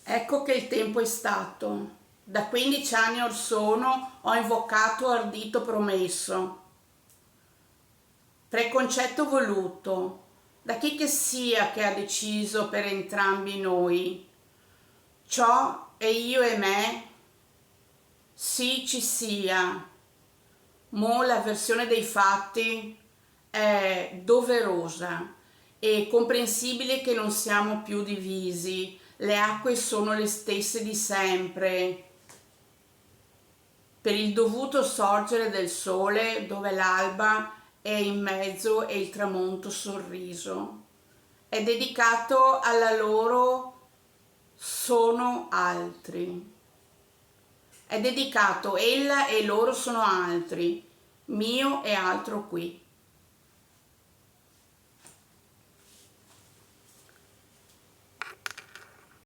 Ecco che il tempo è stato. Da 15 anni or sono ho invocato ardito promesso, preconcetto voluto, da chi che sia che ha deciso per entrambi noi. Ciò è io e me, sì ci sia. Mo la versione dei fatti è doverosa e comprensibile che non siamo più divisi, le acque sono le stesse di sempre, per il dovuto sorgere del sole dove l'alba è in mezzo e il tramonto sorriso. È dedicato alla loro sono altri. È dedicato ella e loro sono altri, mio e altro qui.